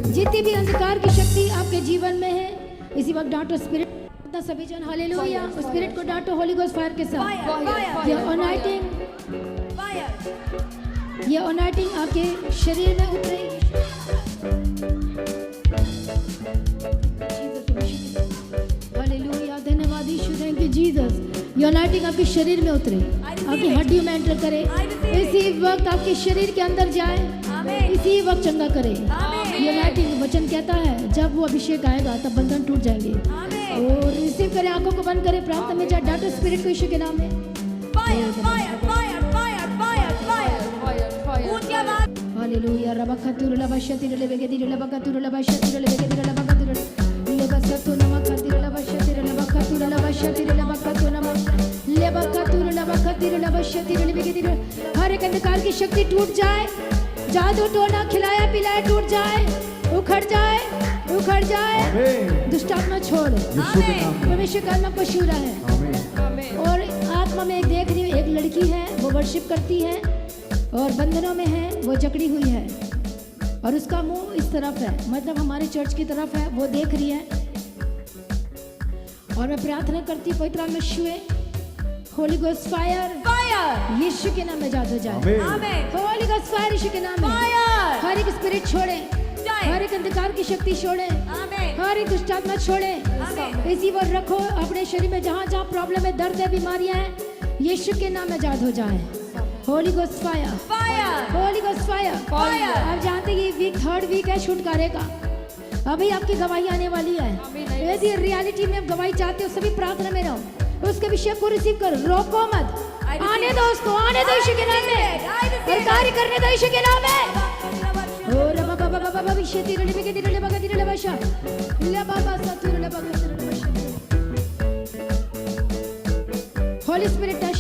जितनी भी अंधकार की शक्ति आपके जीवन में है, इसी वक्त डांटो स्पिरिट। सभी जन हालेलुया, उस स्पिरिट को डांटो होली गोस्ट फायर के साथ। ये अनॉइंटिंग आपके शरीर में उतरे। हालेलुया, धन्यवाद यीशु, थैंक यू जीसस। ये अनॉइंटिंग आपके शरीर में उतरे, आपकी हड्डियों में एंटर करे, इसी वक्त आपके शरीर के अंदर जाए, इसी वक्त चंगा करे। ये अनॉइंटिंग वचन कहता है जब वो अभिषेक आएगा तब बंधन टूट जाएंगे। और रिसीव करें, आंखों को बंद करें, प्रार्थना में जाए। डांटो स्पिरिट को यीशु के नाम में। हालेलुया, रबखतुर लबशति लबगेदि लबकतुर लबशति लबगेदि लबकतुर लबसतु नमकति लबशति लबकतुर लबशति लबकतु नम लबकतुर लबकति लबशति लबगेदि। हर एक अंधकार की शक्ति टूट जाए, जादू टोना खिलाया पिलाया टूट जाए, उखड़ जाए, उखड़ जाए। दुष्ट आत्मा छोड़, परमेश्वर का आत्मा को छू रहा है। और आत्मा में एक देख रही हूँ, एक लड़की है, वो वर्शिप करती है और बंधनों में है, वो जकड़ी हुई है और उसका मुंह इस तरफ है, मतलब हमारे चर्च की तरफ है, वो देख रही है। और मैं प्रार्थना करती हूँ पवित्र आत्मा छुए, होली गोस्ट फायर, फायर यीशु के नाम में जादू जाए। होली गोस्ट फायर यीशु के नाम में। हर एक स्पिरिट छोड़े, हर एक अंधकार की शक्ति छोड़े, हर एक दुष्ट आत्मा छोड़े, इसी पर रखो अपने शरीर में। जहाँ जहाँ प्रॉब्लम है, दर्द है, बीमारियां हैं, यीशु के नाम में जादू जाए। Holi ghost fire, holy ghost fire, fire. आप जानते हैं ये वीक, थर्ड वीक है छुटकारे का। अभी आपकी गवाही आने वाली है। यदि रियलिटी में आप गवाही चाहते हो, सभी प्रार्थना में रहो, उसके विषय को रिसीव करो, रोको मत, आने दो उसको, आने दो यीशु के नाम में, और कार्य करने दो यीशु के नाम में। होली स्पिरिट टच,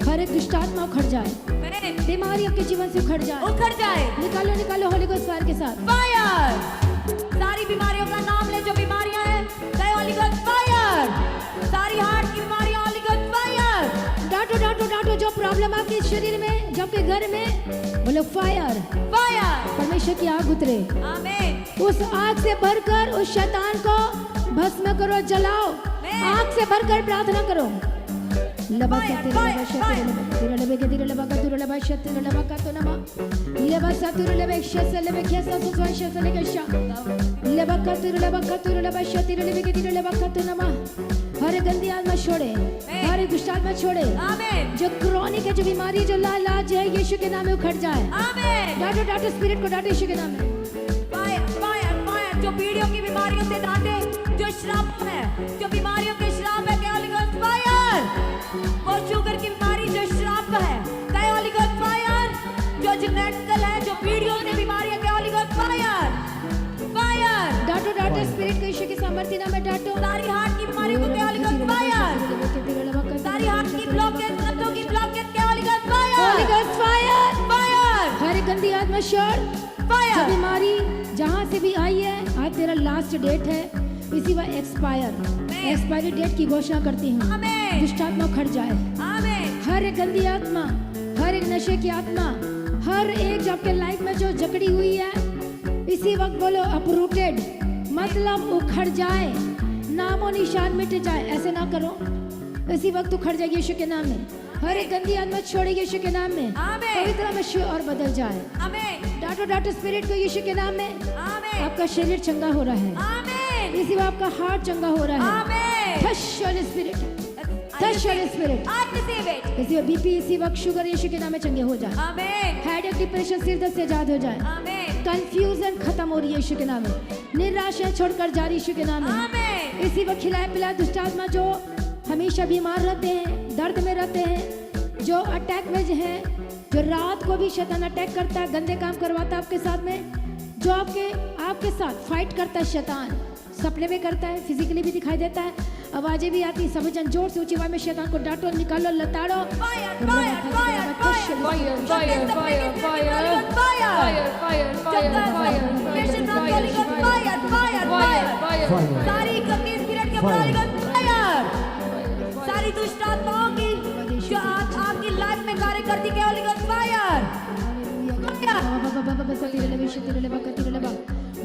हर एक दुष्ट आत्मा उखड़ जाए, बीमारी आपके जीवन से उखड़ जाए, उखड़ जाए। निकालो निकालो होली गोस्ट फायर के साथ। फायर, सारी बीमारियों का नाम ले जो बीमारियां हैं, होली गोस्ट फायर। सारी हार्ट की बीमारियां, होली गोस्ट फायर। डांटो डांटो डांटो, जो प्रॉब्लम आपके शरीर में, जो आपके घर में, बोलो फायर, फायर। परमेश्वर की आग उतरे, आमीन। उस आग से भरकर उस शैतान को भस्म करो, जलाओ। आग से भरकर प्रार्थना करो। हर गंदी आत्मा छोड़े, हर दुष्ट आत्मा छोड़े, जो क्रॉनिक है, जो बीमारी, जो लाज है, यीशु के नाम में उखड़ जाए। डांटो डांटो स्पिरिट को, डांटो यीशु के नाम में। Fire, fire, fire. जो पीढ़ियों की बीमारियों से डांटे, जो श्राप है, जो बीमारियों के श्राप है, होली गोस्ट फायर। वो शुगर की बीमारी जो श्राप है, होली गोस्ट फायर। जो जेनेटिकल है, जो पीढ़ियों से बीमारी है, होली गोस्ट फायर, फायर। डांटो डांटो स्पिरिट को यीशु के सामर्थ्य नाम में डांटो। सारी हार्ट की बीमारी को, होली गोस्ट फायर। सारी हार्ट की ब्लॉकेज, नसों की blockage, holy ghost fire, holy ghost fire, fire. हर एक गंदी आत्मा छोड़, फायर। जो बीमारी जहाँ से भी आई है, आज तेरा लास्ट डेट है, इसी वक्त एक्सपायरी डेट की घोषणा करती हूँ। दुष्ट आत्मा उखड़ जाए। हर एक गंदी आत्मा, हर एक नशे की आत्मा, हर एक जो आपके लाइफ में जो जकड़ी हुई है, इसी वक्त बोलो अपरूटेड, मतलब उखड़ जाए, नामो निशान मिट जाए। ऐसे ना करो, इसी वक्त उखड़ जाए यीशु के नाम में। हर एक गंदी आत्मा छोड़े यीशु के नाम में, पवित्र में छू और बदल जाए। डांटो डांटो स्पिरिट को यीशु के नाम में। आपका शरीर चंगा हो रहा है, इसी वक्त आपका हार्ट चंगा हो रहा है। Touch Holi spirit, touch Holi spirit. इसी वक्त बीपी, इसी वक्त शुगर यीशु के नाम में चंगे हो जाए। हेडेक, डिप्रेशन, सिर दर्द से आजाद हो जाए। कंफ्यूजन खत्म हो रही है यीशु के नाम में। निराशा छोड़कर जा रही यीशु के नाम में। इसी वक्त खिलाए पिलाए दुष्ट आत्मा जो हमेशा बीमार रहते हैं, दर्द में रहते हैं, जो अटैक में है, जो रात को भी शैतान अटैक करता है, गंदे काम करवाता है आपके साथ में, जो आपके साथ फाइट करता है शैतान, सपने में करता है, फिजिकली भी दिखाई देता है, आवाजें भी आती, सभी जन जोर से ऊंची आवाज में शैतान को डांटो, निकालो, लताड़ो। सारी दुष्ट आत्माओं की जो आपकी लाइफ में कार्य करती है, होली गोस्ट फायर।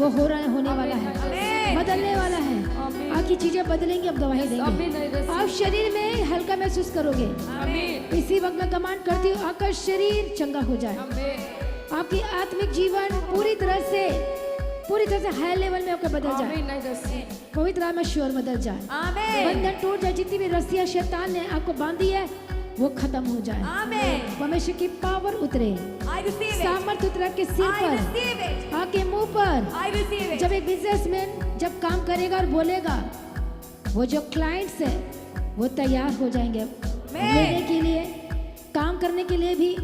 वो हो रहा है, होने वाला है, बदलने वाला है। आमीन। आपकी चीजें बदलेंगी, अब गवाही देंगे। आमीन, I receive। आप शरीर में हल्का महसूस करोगे। आमीन इसी वक्त मैं कमांड करती हूँ, आपका शरीर चंगा हो जाए। आमीन आपकी आत्मिक जीवन पूरी तरह से हाई लेवल में आपका बदल जाए। आमीन, I receive। पवित्र आत्मा श्योर बदल जाए। बंधन टूट जाए, जितनी भी रस्सियां शैतान ने आपको बांधी है वो खत्म हो जाए। परमेश्वर की पावर उतरे, सामर्थ उतरे आपके सिर पर, आपके मुंह पर। जब एक बिजनेसमैन जब काम करेगा और बोलेगा, वो जो क्लाइंट्स है वो तैयार हो जाएंगे लेने के लिए, काम करने के लिए भी,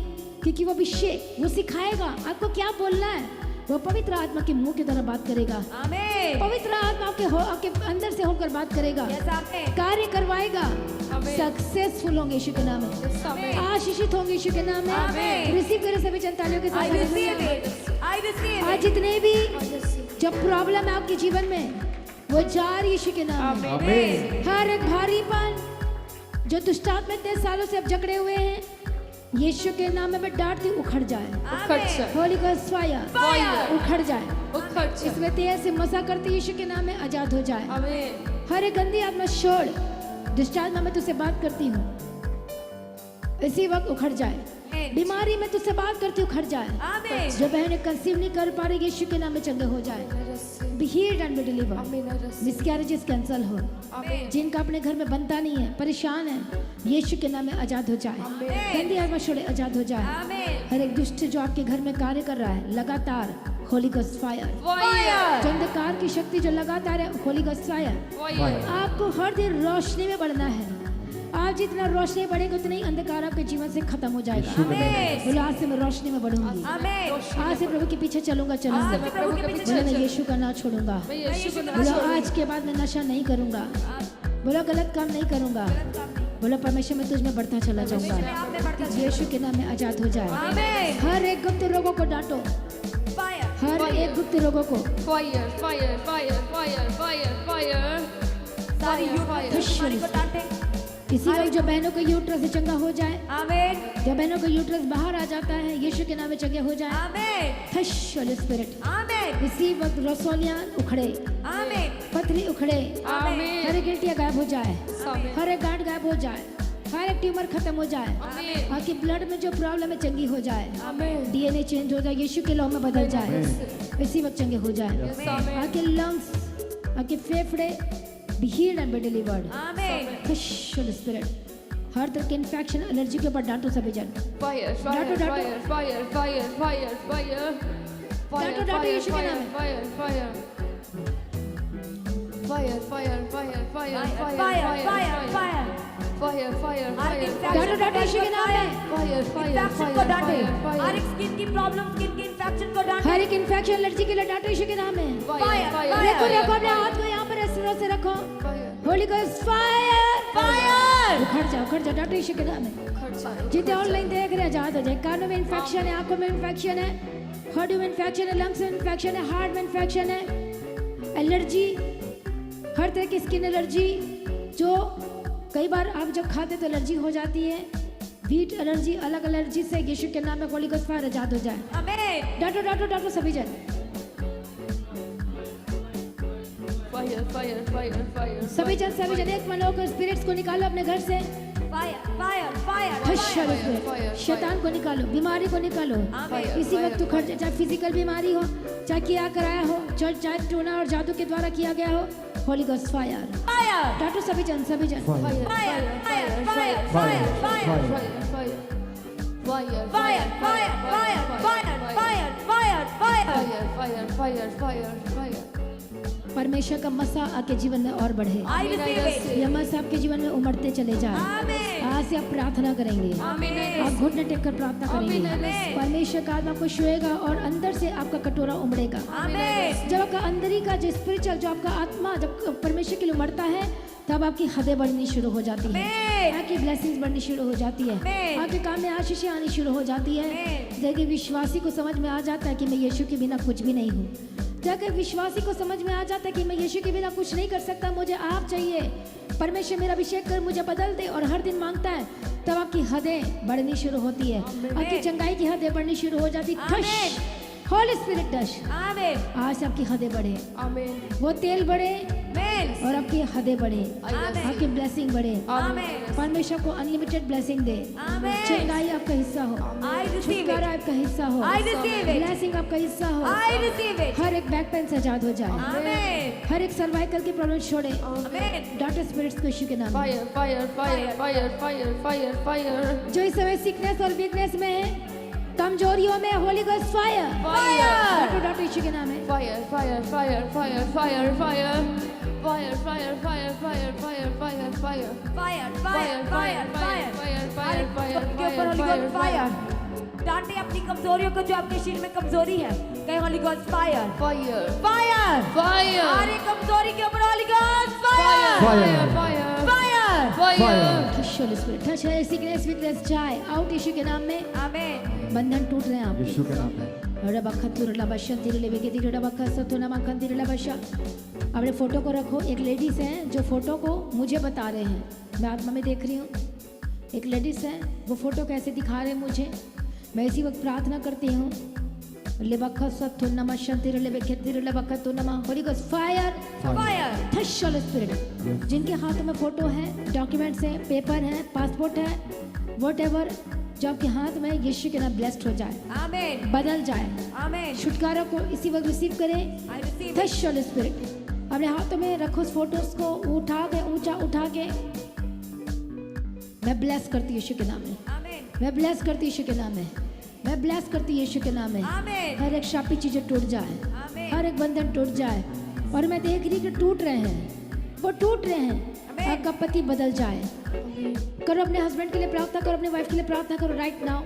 क्योंकि वो अभिषेक वो सिखाएगा आपको क्या बोलना है। वो पवित्र आत्मा के मुंह की तरह बात करेगा। पवित्र आत्मा आपके अंदर से होकर बात करेगा, कार्य करवाएगा। सक्सेसफुल होंगे यीशु के नाम में, आशीषित होंगे यीशु के नाम में। रिसीव करें सभी जनतालियों के साथ। आज जितने भी जो प्रॉब्लम है आपके जीवन में वो जा रही यीशु के नाम में। आमीन। हर एक भारीपन जो दुष्टात्मा इतने सालों से अब जकड़े हुए हैं, यीशु के नाम में मैं डांटती हूँ, उखड़ जाए। उखड़ जाए, होली गोस्ट फायर उखड़ जाए। उखड़ जाए। इसमें तेज से मसा करती यीशु के नाम में आजाद हो जाए। आमीन हर एक गंदी आत्मा छोड़, दुष्टात्मा मैं तुझसे बात करती हूँ, इसी वक्त उखड़ जाए। बीमारी में तुझसे बात करती हूँ, उखड़ जाए। जो बहनें कंसीव नहीं कर पा रही, यीशु के नाम में चंगे हो जाए। I receive। Be healed and be delivered. आमीन, I receive। मिसकैरेजेस कैंसल हो। आमीन जिनका अपने घर में बनता नहीं है, परेशान है, यीशु के नाम में आजाद हो जाए। गंदी आत्मा छोड़े, आजाद हो जाए। हर एक दुष्ट जो आपके घर में कार्य कर रहा है, लगातार होली गोस्ट फायर। फायर जो अंधकार की शक्ति जो लगातार है, होली गोस्ट फायर। फायर आपको हर दिन रोशनी में बढ़ना है। आप जितना रोशनी में बढ़ेंगे उतना ही अंधकार आपके जीवन से खत्म हो जाएगा। बोलो, आज से मैं रोशनी में बढ़ूंगी। आज से प्रभु के पीछे चलूंगा। मैं प्रभु के पीछे बोलो, मैं चलूंगा। यीशु का नाम छोड़ूंगा। मैं यीशु को नाम बोलो, छोड़ूंगा। आज के बाद मैं नशा नहीं करूंगा। बोलो, गलत काम नहीं करूंगा। बोलो, परमेश्वर मैं तुझ में बढ़ता चला जाऊंगा। यीशु के नाम में आजाद हो जाए। हर एक गुप्त रोगों को डांटो, हर एक गुप्त रोगों को। Fire fire fire fire fire fire किसी वक्त जो बहनों को यूट्रस से चंगा हो जाए, जो बहनों को यूट्रस बाहर आ जाता है, यीशु के नाम में चंगे हो जाए। थश होली स्पिरिट। इसी वक्त रसोलियां उखड़े, पथरी उखड़े, आमीन हर एक गिल्टियां गायब हो जाए, आमीन हर एक गांठ गायब हो जाए, हर एक ट्यूमर खत्म हो जाए। आमीन आपके ब्लड में जो प्रॉब्लम है चंगी हो जाए। आमीन डीएनए चेंज हो जाए, यीशु के लौ में बदल जाए, इसी वक्त चंगे हो जाए। आमीन आपके लंग्स, आपके फेफड़े be healed and be delivered. Hush, Holy Spirit. हर तरह के इन्फेक्शन, एलर्जी के ऊपर डांटो सभी जन। Fire fire fire fire fire fire fire डांटो, डांटो यीशु के नाम में। Fire fire fire fire fire fire fire fire fire fire डांटो, डांटो यीशु के नाम में। फायर फायर फायर हर एक इन्फेक्शन, एलर्जी के लिए डांटो यीशु के नाम में। रखो रखो अपने हाथ को यहाँ पर इस तरह से रखो। Holi ghost fire. उखड़ जा डांटो यीशु के नाम में। जितने ऑनलाइन देख रहे हैं, आजाद हो जाए। कानों में इन्फेक्शन है, आंखों में इन्फेक्शन है, हड्डियों में इन्फेक्शन है, लंग्स में इन्फेक्शन है, हार्ट में इन्फेक्शन है, एलर्जी, हर तरह की स्किन एलर्जी, जो कई बार आप जब खाते तो एलर्जी हो जाती है, वीट एलर्जी, अलग एलर्जी से यीशु के नाम में होली गोस्ट फायर आजाद हो जाए। डांटो डांटो डांटो सभी जन। फायर फायर फायर फायर सभी जन एक मन होकर स्पिरिट्स को निकालो अपने घर से। शैतान को निकालो, बीमारी को निकालो। इसी वक्त उखड़ जाए, चाहे फिजिकल बीमारी हो, चाहे किया कराया हो, चाहे टूना और जादू के द्वारा किया गया हो। Holi ghost fire. डांटो सभी जन। परमेश्वर का मसा आपके जीवन में और बढ़े। यह मसा आपके जीवन में उमड़ते चले जाए। आज से आप प्रार्थना करेंगे, आप घुटने टेक कर प्रार्थना करेंगे। परमेश्वर का आत्मा आपको छुएगा और अंदर से आपका कटोरा उमड़ेगा। जब आपका अंदरी का जो स्पिरिचुअल, जो आपका आत्मा जब परमेश्वर के लिए उमड़ता है, तब आपकी हदें बढ़नी शुरू हो जाती है, आपकी ब्लेसिंग्स बढ़नी शुरू हो जाती है, आपके काम में आशीषें आनी शुरू हो जाती है। देखिए, विश्वासी को समझ में आ जाता है कि मैं यीशु के बिना कुछ भी नहीं हूँ। जाकर विश्वासी को समझ में आ जाता है कि मैं यीशु के बिना कुछ नहीं कर सकता, मुझे आप चाहिए। परमेश्वर मेरा अभिषेक कर मुझे बदल दे, और हर दिन मांगता है, तब आपकी हदें बढ़नी शुरू होती है, आपकी चंगाई की हदें बढ़नी शुरू हो जाती। Holi spirit touch Amen. आज आपकी हदें बढ़े, Amen. वो तेल बढ़े Amen. और आपकी हदें बढ़े, Amen. आपकी ब्लेसिंग बढ़े, Amen. परमेश्वर को अनलिमिटेड ब्लेसिंग दे, Amen. चंगाई आपका हिस्सा हो, I receive छुटकारा it. आपका हिस्सा हो, I receive it. ब्लेसिंग आपका हिस्सा हो, I receive it. हर एक बैक पेन से आजाद हो जाए, Amen. हर एक सर्वाइकल की प्रॉब्लम छोड़े, Amen. डॉक्टर स्पिरिट्स को यीशु के नाम में। Fire, fire, fire, fire, fire, fire, fire. जो इस समय सिकनेस और वीकनेस में है, कमजोरियों में holy ghost fire, Fire. Doctor Yeshu के नाम है। Fire, fire, fire, fire, fire, fire. Fire, fire, fire, fire, fire, fire, fire. Fire, fire, fire, fire. fire, fire, fire, के ऊपर होली fire, गोस्ट फायर। डांटे अपनी कमजोरियों को जो आपके शरीर में कमजोरी है, कहे Holi ghost fire. fire, fire. fire, हमारी कमजोरी के ऊपर Holi ghost fire. fire, fire, fire. fire. Touch Holi spirit, touch है सिकनेस वीकनेस जाए आउट यीशु के नाम में। आमेन। बंधन टूट रहे हैं आपके। यीशु के नाम में अपने फोटो को रखो। एक लेडीज हैं जो फोटो को मुझे बता रहे हैं, मैं आत्मा में देख रही हूँ। एक लेडीज है, वो फोटो कैसे दिखा रहे हैं मुझे। मैं इसी वक्त प्रार्थना करती हूँ। Fire fire. Touch Holi spirit, जिनके हाथों में फोटो है, डॉक्यूमेंट्स हैं, पेपर है, पासपोर्ट है, व्हाटएवर जो आपके हाथ में, यीशु के नाम ब्लेस्ड हो जाए, आमेन। बदल जाए, आमेन। छुटकारा को इसी वक्त रिसीव करें। I receive it. Touch Holi spirit, अपने हाथों में रखो उस फोटोज को, उठा के ऊंचा उठा के मैं ब्लेस करती हूँ यीशु के नाम में। आमेन। मैं ब्लेस करती हूँ यीशु के नाम में। मैं ब्लेस करती हूँ यीशु के नाम में। आमेन। हर एक शापी चीजें टूट जाए, आमेन। हर एक बंधन टूट जाए। और मैं देख रही कि टूट रहे हैं, वो टूट रहे हैं। आमेन। आपका पति बदल जाए। करो अपने हस्बैंड के लिए प्रार्थना करो, अपनी वाइफ के लिए प्रार्थना करो राइट नाउ।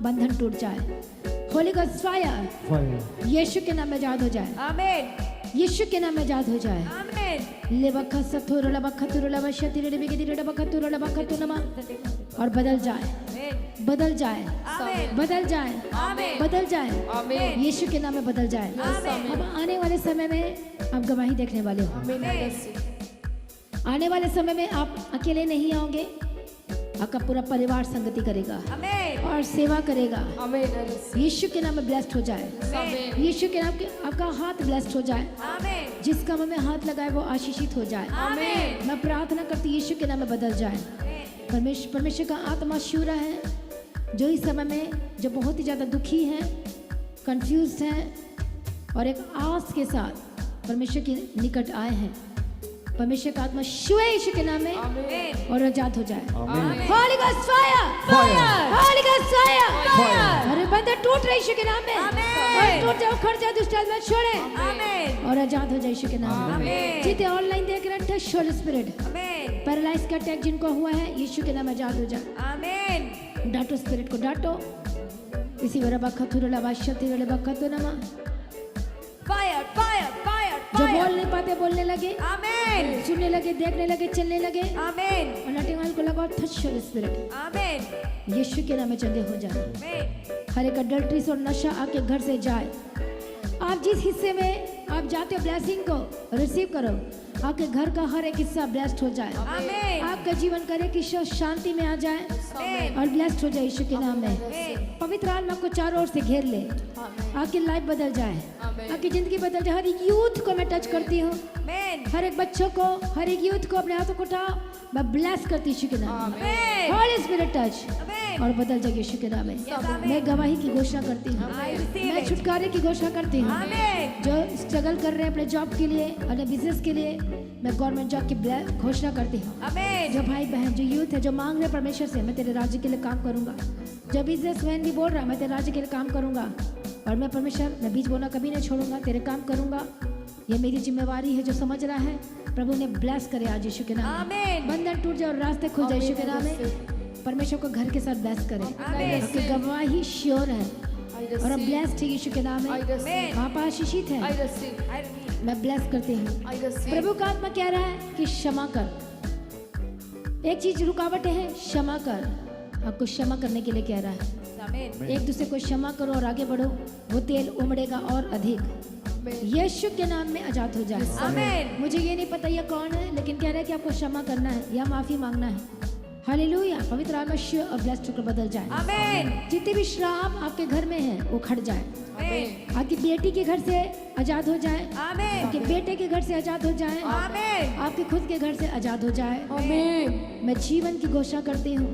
बंधन टूट जाए। होली गॉस्ट फायर, फायर यीशु के नाम में आजाद हो जाए, आमेन। यीशु के नाम में आजाद हो जाए। आमेन। और बदल जाए, आमेन। बदल जाए, आमेन। बदल जाए, आमेन। बदल जाए, Amen. यीशु के नाम में बदल जाए। आमेन। अब आने वाले समय में आप गवाही देखने वाले हो। Amen. I receive. आने वाले समय में आप अकेले नहीं आओगे, आपका पूरा परिवार संगति करेगा आमेन। और सेवा करेगा। Amen. I receive. यीशु के नाम में ब्लेस्ड हो जाए। Amen. यीशु के नाम के आपका हाथ ब्लेस्ड हो जाए। आमेन। जिस काम में हाथ लगाए वो आशीषित हो जाए। आमेन। मैं प्रार्थना करती हूँ यीशु के नाम में बदल जाए। परमेश्वर का आत्मा शूरा है, जो इस समय में जो बहुत ही ज़्यादा दुखी हैं, कंफ्यूज हैं और एक आस के साथ परमेश्वर के निकट आए हैं। परमेश्वर का आत्मा शूए यीशु के नाम में आमेन। और आजाद हो जाए। आमीन Holi ghost fire, fire Holi ghost fire. Fire अरे बंधन टूट रहे यीशु के नाम में। आमीन। और टूट जाओ, खड़ जाओ, दुष्ट आत्मा छोड़े आमेन। और आजाद हो जाए यीशु के नाम में। आमीन। जितने ऑनलाइन देख रहे हैं, टच होली स्पिरिट, आमेन। पैरालाइज का अटैक जिनको हुआ है, यीशु के नाम में आजाद हो जाए। आमेन। डांटो स्पिरिट को, डांटो। इसी वरा बखतुरला बाशतिरले बखतुनमा, फायर, फायर, फायर, जो फायर। बोल नहीं पाते बोलने लगे, आमेन। सुनने लगे, देखने लगे, चलने लगे। आमेन। और नटिंगल को लगा टच होली स्पिरिट, आमेन। यीशु के नाम में चंगे हो जाए। आमेन। हर एक अडल्ट्रीज और नशा आपके घर से जाए। आप जिस हिस्से में आप जाते हो, ब्लेसिंग को रिसीव करो। आपके घर का हर एक हिस्सा ब्लेस्ड हो जाए। आमेन। आपका जीवन करे कि शांति में आ जाए आमेन। और ब्लेस्ड हो जाए यीशु के नाम में। आमेन। पवित्र आत्मा आपको चारों ओर से घेर ले, आपकी लाइफ बदल जाए, आमेन। आपकी जिंदगी बदल जाए। हर एक यूथ को मैं टच करती हूँ, आमेन। हर एक बच्चों को, हर एक यूथ को अपने हाथों को उठाओ, मैं ब्लेस करती हूँ यीशु के नाम में। आमेन। होली स्पिरिट टच आमेन। और बदल जाए यीशु के नाम में। आमेन। मैं गवाही की घोषणा करती हूँ, I receive मैं it. छुटकारे की घोषणा करती हूँ। आमेन। जो स्ट्रगल कर रहे हैं अपने जॉब के लिए, अपने बिजनेस के लिए, मैं गवर्नमेंट जॉब की घोषणा करती हूँ। आमेन। जो भाई बहन, जो यूथ है, जो मांग रहे परमेश्वर से, मैं तेरे राज्य के लिए काम करूंगा। जो बिजनेसमैन भी बोल रहा है, मैं तेरे राज्य के लिए काम करूंगा। और मैं परमेश्वर, मैं बीज बोना कभी नहीं छोड़ूंगा, तेरे काम करूंगा। ये मेरी जिम्मेवारी है। जो समझ रहा है, प्रभु ने ब्लेस करे आज यीशु के नाम में। आमेन। बंधन टूट जाए और रास्ते खुल जाए यीशु के नाम में। परमेश्वर को घर के साथ ब्लेस करे। आमेन। आपकी गवाही श्योर है I और अब receive. ब्लेस्ड है यीशु के नाम I में। receive. आप आशीषित I है। receive. मैं ब्लेस करती हूँ। I receive. प्रभु का आत्मा कह रहा है कि क्षमा कर। एक चीज रुकावट है, क्षमा कर। आपको क्षमा करने के लिए कह रहा है। आमेन। एक दूसरे को क्षमा करो और आगे बढ़ो, वो तेल उमड़ेगा और अधिक। यीशु के नाम में आजाद हो जाए। आमेन। मुझे ये नहीं पता ये कौन है, लेकिन कह रहा है कि आपको क्षमा करना है या माफी मांगना है। हालेलुया। पवित्र आत्मा शिव और ब्लेस्ड होकर बदल जाए। आमीन जितने भी श्राप आपके घर में है वो खट जाए। आमीन आपकी बेटी के घर से आजाद हो जाए। आमीन आपके बेटे के घर से आजाद हो जाए। आमीन आपके खुद के घर से आजाद हो जाए। आमीन मैं जीवन की घोषणा करती हूँ,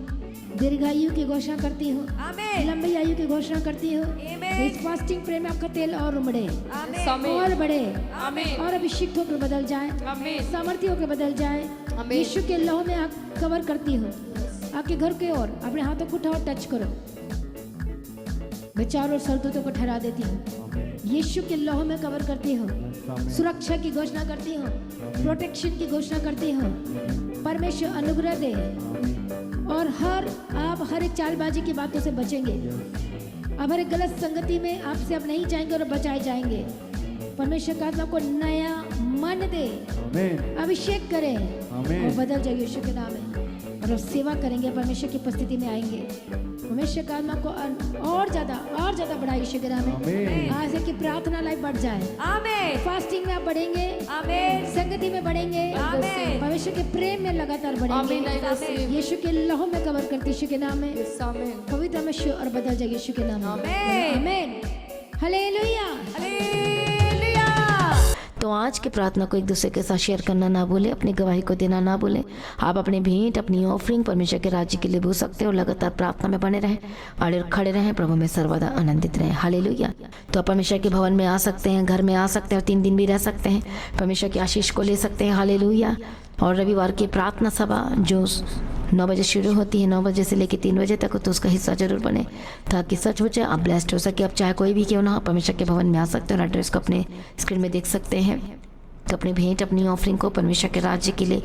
दीर्घायु की घोषणा करती हूँ, आमीन लंबी आयु की घोषणा करती हूँ। आमीन इस फास्टिंग प्रे में आपका तेल और उमड़े आमीन और बढ़े आमीन और अभिषेक होकर बदल जाए, आमीन सामर्थ्य होकर बदल जाए। आमीन। यीशु के लहू में आप कवर करती हूँ। आपके घर के ओर अपने हाथों को उठाओ, टच करो। मैं चारों सरदूतों को ठहरा देती हूँ। यीशु के लहू में कवर करती हूँ। सुरक्षा की घोषणा करती हूँ, प्रोटेक्शन की घोषणा करती हूँ। परमेश्वर अनुग्रह दे और आप हर एक चालबाजी की बातों से बचेंगे। अब हर एक गलत संगति में आपसे अब नहीं जाएंगे और बचाए जाएंगे। परमेश्वर का आत्मा को नया मन दे, आमीन अभिषेक करे आमीन। और बदल जाए यीशु के नाम में। और अब सेवा करेंगे, परमेश्वर की उपस्थिति में आएंगे। परमेश्वर का आत्मा को और ज्यादा बढ़ाए यीशु के नाम में। आमीन। आज की प्रार्थना लाइफ बढ़ जाए। आमीन फास्टिंग में आप बढ़ेंगे, आमीन संगति में बढ़ेंगे, आमीन। परमेश्वर के प्रेम में लगातार आमीन बढ़ेंगे। आई रिसीव यीशु के लहू में कवर करते यीशु के नाम में। यस आमीन पवित्र में शिव और बदल जाए यीशु के नाम में। आमीन। आमीन हालेलुया। हालेलुया। तो आज की प्रार्थना को एक दूसरे के साथ शेयर करना ना भूलें, अपनी गवाही को देना ना भूलें। आप अपनी भेंट, अपनी ऑफरिंग परमेश्वर के राज्य के लिए भूल सकते हो। लगातार प्रार्थना में बने रहें और खड़े रहें, प्रभु में सर्वदा आनंदित रहें। हालेलुया। तो आप परमेश्वर के भवन में आ सकते हैं, घर में आ सकते हैं और 3 दिन भी रह सकते हैं, परमेश्वर की आशीष को ले सकते हैं। हालेलुया। और रविवार की प्रार्थना सभा जो 9 बजे शुरू होती है, 9 बजे से लेकर 3 बजे तक, तो उसका हिस्सा जरूर बने ताकि सच हो जाए, आप ब्लेस्ड हो सके। आप चाहे कोई भी क्यों ना, परमेश्वर के भवन में आ सकते हैं और एड्रेस को अपने स्क्रीन में देख सकते हैं। तो अपनी भेंट, अपनी ऑफरिंग को परमेश्वर के राज्य के लिए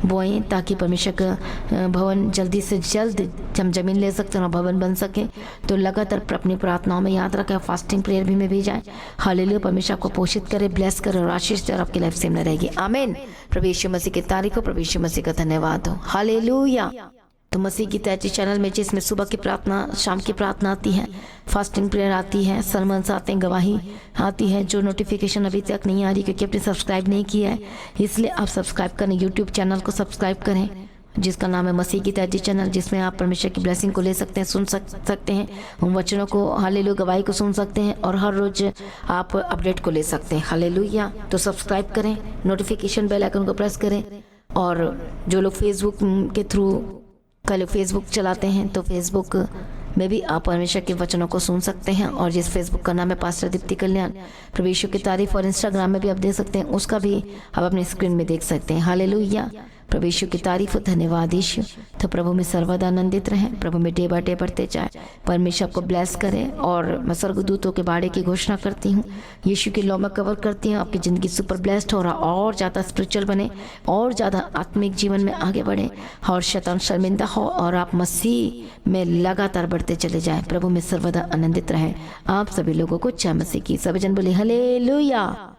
बोएं ताकि परमेश्वर का भवन जल्दी से जल्द हम जमीन ले सकते हैं और भवन बन सके। तो लगातार अपनी प्रार्थनाओं में याद रखें, फास्टिंग प्रेयर भी में भी जाए। हालेलुया। परमेश्वर आपको पोषित करे, ब्लेस करे और आशीष दे और आपकी लाइफ सेम न रहेगी। आमीन। प्रभु यीशु मसीह की तारीफ हो, प्रभु यीशु मसीह का धन्यवाद हो। हालेलुया। तो मसीह की तैयारी चैनल में जिसमें सुबह की प्रार्थना, शाम की प्रार्थना आती है, फास्टिंग प्रेयर आती है, सरमन्स आते हैं, गवाही आती है। जो नोटिफिकेशन अभी तक नहीं आ रही क्योंकि आपने सब्सक्राइब नहीं किया है, इसलिए आप सब्सक्राइब करें, यूट्यूब चैनल को सब्सक्राइब करें जिसका नाम है मसीह की तैयारी चैनल, जिसमें आप परमेश्वर की ब्लेसिंग को ले सकते हैं, सुन सकते हैं, उन वचनों को, हालेलुया, गवाही को सुन सकते हैं और हर रोज आप अपडेट को ले सकते हैं। हालेलुया। तो सब्सक्राइब करें, नोटिफिकेशन बेल आइकन को प्रेस करें। और जो लोग फेसबुक के थ्रू कल फेसबुक चलाते हैं तो फेसबुक में भी आप परमेश्वर के वचनों को सुन सकते हैं। और जिस फेसबुक का नाम है पास्टर दीप्ति कल्याण, प्रभु यीशु की तारीफ, और इंस्टाग्राम में भी आप देख सकते हैं, उसका भी आप अपने स्क्रीन में देख सकते हैं। हालेलुया। प्रभु यीशु की तारीफ, धन्यवाद यीशु। तो प्रभु में सर्वदा आनंदित रहें, प्रभु में डे बाय डे बढ़ते जाए, परमेश्वर आपको ब्लेस करें। और मैं स्वर्गदूतों के बाड़े की घोषणा करती हूँ, यीशु की लौ में कवर करती हूँ, आपकी ज़िंदगी सुपर ब्लेस्ड हो रहा, और ज़्यादा स्पिरिचुअल बने, और ज़्यादा आत्मिक जीवन में आगे बढ़े और शैतान शर्मिंदा हो और आप मसीह में लगातार बढ़ते चले जाएं। प्रभु में सर्वदा आनंदित रहें। आप सभी लोगों को जय मसीह की। सभी जन बोले हालेलुया।